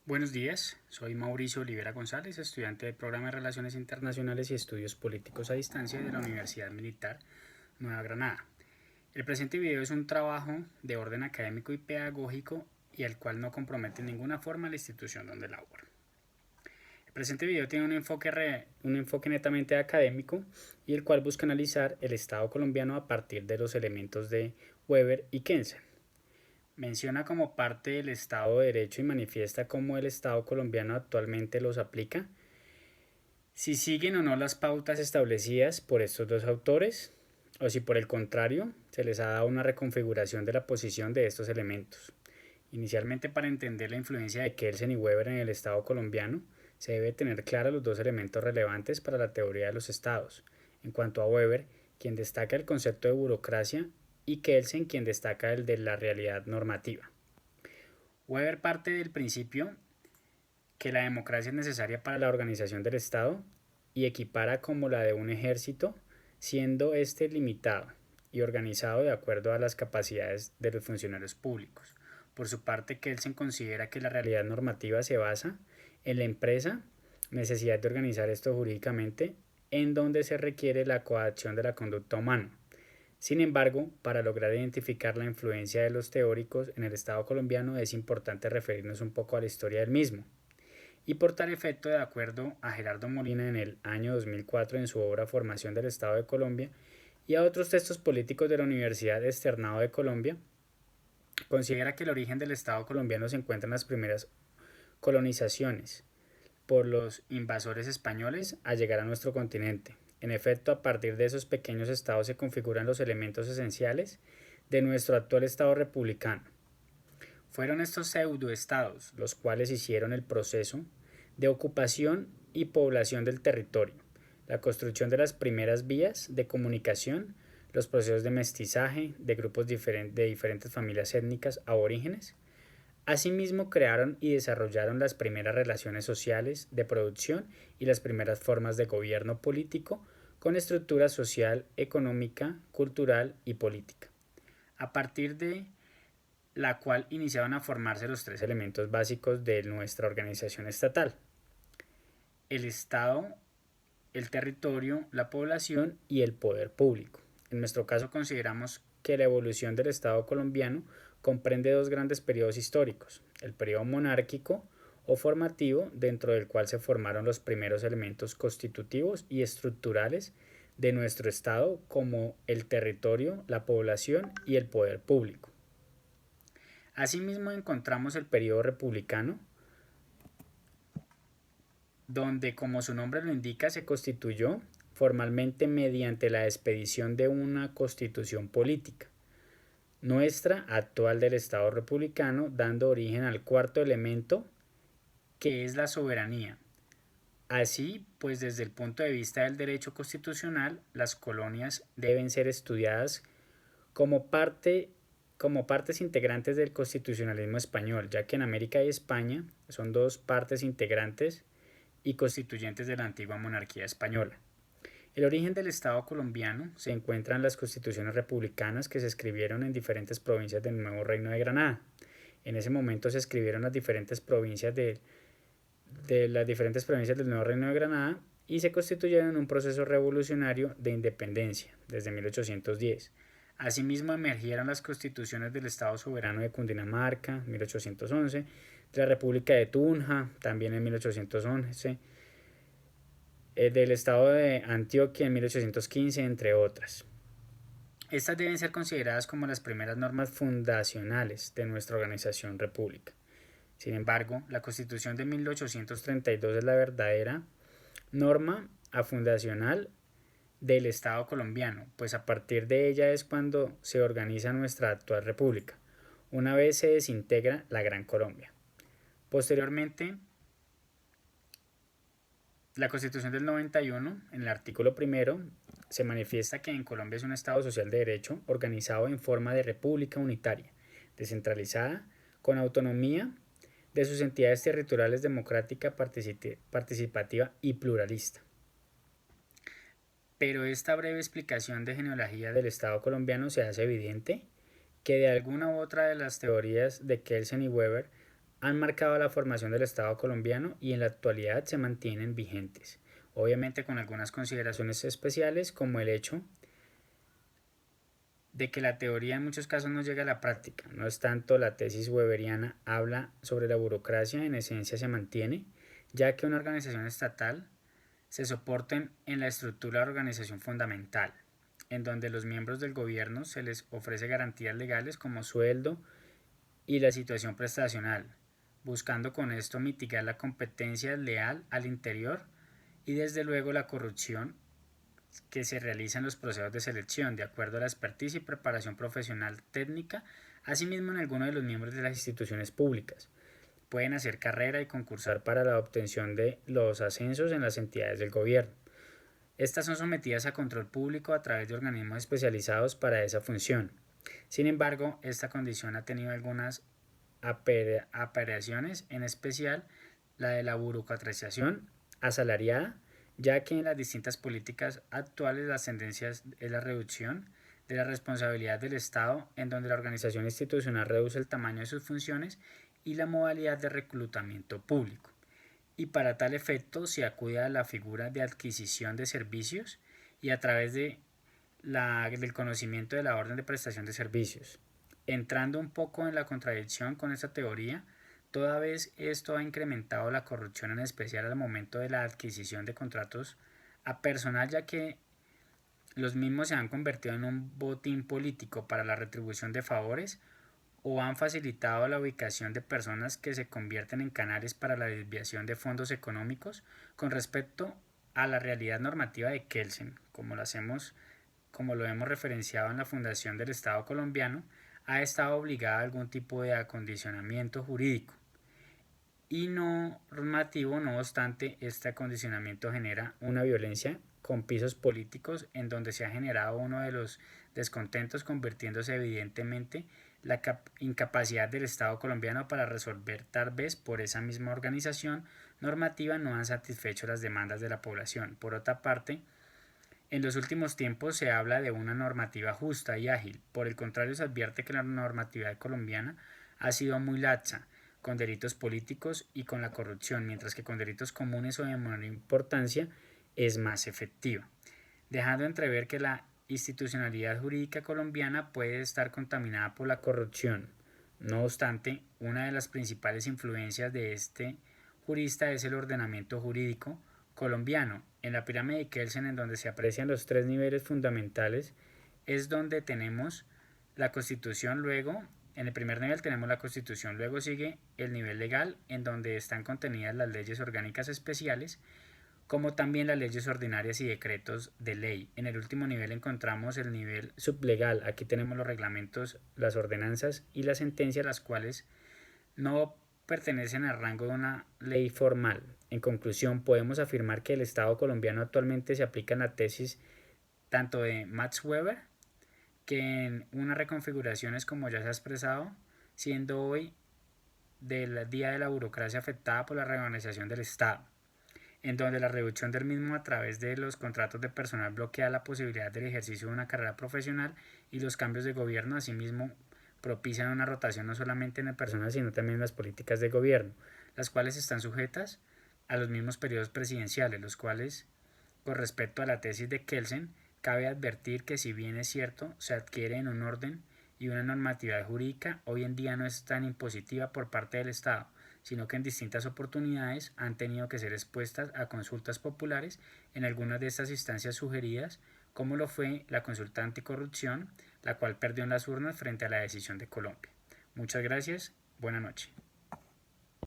Buenos días, soy Mauricio Olivera González, estudiante del Programa de Relaciones Internacionales y Estudios Políticos a Distancia de la Universidad Militar Nueva Granada. El presente video es un trabajo de orden académico y pedagógico y al cual no compromete en ninguna forma la institución donde labora. El presente video tiene un enfoque netamente académico y el cual busca analizar el Estado colombiano a partir de los elementos de Weber y Kelsen. Menciona como parte del Estado de Derecho y manifiesta cómo el Estado colombiano actualmente los aplica, si siguen o no las pautas establecidas por estos dos autores, o si por el contrario se les ha dado una reconfiguración de la posición de estos elementos. Inicialmente, para entender la influencia de Kelsen y Weber en el Estado colombiano, se debe tener claros los dos elementos relevantes para la teoría de los estados. En cuanto a Weber, quien destaca el concepto de burocracia, y Kelsen, quien destaca el de la realidad normativa. Weber parte del principio que la democracia es necesaria para la organización del Estado y equipara como la de un ejército, siendo éste limitado y organizado de acuerdo a las capacidades de los funcionarios públicos. Por su parte, Kelsen considera que la realidad normativa se basa en la empresa, necesidad de organizar esto jurídicamente, en donde se requiere la coacción de la conducta humana. Sin embargo, para lograr identificar la influencia de los teóricos en el Estado colombiano es importante referirnos un poco a la historia del mismo. Y por tal efecto, de acuerdo a Gerardo Molina en el año 2004 en su obra Formación del Estado de Colombia y a otros textos políticos de la Universidad Externado de Colombia, considera que el origen del Estado colombiano se encuentra en las primeras colonizaciones por los invasores españoles a llegar a nuestro continente. En efecto, a partir de esos pequeños estados se configuran los elementos esenciales de nuestro actual Estado republicano. Fueron estos pseudoestados los cuales hicieron el proceso de ocupación y población del territorio, la construcción de las primeras vías de comunicación, los procesos de mestizaje de grupos de diferentes familias étnicas aborígenes. Asimismo, crearon y desarrollaron las primeras relaciones sociales de producción y las primeras formas de gobierno político con estructura social, económica, cultural y política, a partir de la cual iniciaban a formarse los tres elementos básicos de nuestra organización estatal: el Estado, el territorio, la población y el poder público. En nuestro caso consideramos que la evolución del Estado colombiano comprende dos grandes periodos históricos: el periodo monárquico o formativo, dentro del cual se formaron los primeros elementos constitutivos y estructurales de nuestro Estado, como el territorio, la población y el poder público. Asimismo encontramos el periodo republicano, donde, como su nombre lo indica, se constituyó formalmente mediante la expedición de una constitución política, nuestra actual del Estado republicano, dando origen al cuarto elemento, que es la soberanía. Así, pues desde el punto de vista del derecho constitucional, las colonias deben ser estudiadas como partes integrantes del constitucionalismo español, ya que en América y España son dos partes integrantes y constituyentes de la antigua monarquía española. El origen del Estado colombiano se encuentra en las constituciones republicanas que se escribieron en diferentes provincias del nuevo Reino de Granada. En ese momento se escribieron las diferentes provincias del nuevo Reino de Granada y se constituyeron en un proceso revolucionario de independencia desde 1810. Asimismo emergieron las constituciones del Estado Soberano de Cundinamarca, 1811, de la República de Tunja, también en 1811, del Estado de Antioquia en 1815, entre otras. Estas deben ser consideradas como las primeras normas fundacionales de nuestra organización república. Sin embargo, la Constitución de 1832 es la verdadera norma fundacional del Estado colombiano, pues a partir de ella es cuando se organiza nuestra actual república, una vez se desintegra la Gran Colombia. Posteriormente, la Constitución del 91, en el artículo primero, se manifiesta que en Colombia es un Estado social de derecho organizado en forma de república unitaria, descentralizada, con autonomía de sus entidades territoriales, democrática, participativa y pluralista. Pero esta breve explicación de genealogía del Estado colombiano se hace evidente que de alguna u otra de las teorías de Kelsen y Weber han marcado la formación del Estado colombiano y en la actualidad se mantienen vigentes, obviamente con algunas consideraciones especiales como el hecho de que la teoría en muchos casos no llega a la práctica. No es tanto, la tesis weberiana habla sobre la burocracia, en esencia se mantiene, ya que una organización estatal se soporten en la estructura de organización fundamental, en donde los miembros del gobierno se les ofrece garantías legales como sueldo y la situación prestacional, buscando con esto mitigar la competencia leal al interior y desde luego la corrupción que se realiza en los procesos de selección de acuerdo a la expertise y preparación profesional técnica, asimismo en algunos de los miembros de las instituciones públicas. Pueden hacer carrera y concursar para la obtención de los ascensos en las entidades del gobierno. Estas son sometidas a control público a través de organismos especializados para esa función. Sin embargo, esta condición ha tenido algunas apariciones, en especial la de la burocratización asalariada, ya que en las distintas políticas actuales las tendencias es la reducción de la responsabilidad del Estado, en donde la organización institucional reduce el tamaño de sus funciones y la modalidad de reclutamiento público. Y para tal efecto se acude a la figura de adquisición de servicios y a través del conocimiento de la orden de prestación de servicios. Entrando un poco en la contradicción con esta teoría, toda vez esto ha incrementado la corrupción, en especial al momento de la adquisición de contratos a personal, ya que los mismos se han convertido en un botín político para la retribución de favores o han facilitado la ubicación de personas que se convierten en canales para la desviación de fondos económicos con respecto a la realidad normativa de Kelsen, como lo hemos referenciado en la fundación del Estado colombiano, ha estado obligada a algún tipo de acondicionamiento jurídico y normativo. No obstante, este acondicionamiento genera una violencia con pisos políticos en donde se ha generado uno de los descontentos, convirtiéndose evidentemente la incapacidad del Estado colombiano para resolver, tal vez por esa misma organización normativa no han satisfecho las demandas de la población. Por otra parte, en los últimos tiempos se habla de una normativa justa y ágil. Por el contrario, se advierte que la normatividad colombiana ha sido muy laxa con delitos políticos y con la corrupción, mientras que con delitos comunes o de menor importancia es más efectiva, dejando entrever que la institucionalidad jurídica colombiana puede estar contaminada por la corrupción. No obstante, una de las principales influencias de este jurista es el ordenamiento jurídico colombiano. En la pirámide de Kelsen, en donde se aprecian los tres niveles fundamentales, es donde tenemos la Constitución. Luego, en el primer nivel tenemos la Constitución, luego sigue el nivel legal, en donde están contenidas las leyes orgánicas especiales, como también las leyes ordinarias y decretos de ley. En el último nivel encontramos el nivel sublegal. Aquí tenemos los reglamentos, las ordenanzas y las sentencias, las cuales no pertenecen al rango de una ley formal. En conclusión, podemos afirmar que el Estado colombiano actualmente se aplica en la tesis tanto de Max Weber, que en unas reconfiguraciones como ya se ha expresado, siendo hoy del día de la burocracia afectada por la reorganización del Estado, en donde la reducción del mismo a través de los contratos de personal bloquea la posibilidad del ejercicio de una carrera profesional y los cambios de gobierno asimismo propician una rotación no solamente en el personal sino también en las políticas de gobierno, las cuales están sujetas a los mismos periodos presidenciales, los cuales, con respecto a la tesis de Kelsen, cabe advertir que si bien es cierto, se adquiere en un orden y una normatividad jurídica, hoy en día no es tan impositiva por parte del Estado, sino que en distintas oportunidades han tenido que ser expuestas a consultas populares en algunas de estas instancias sugeridas, como lo fue la consulta anticorrupción, la cual perdió en las urnas frente a la decisión de Colombia. Muchas gracias, buena noche.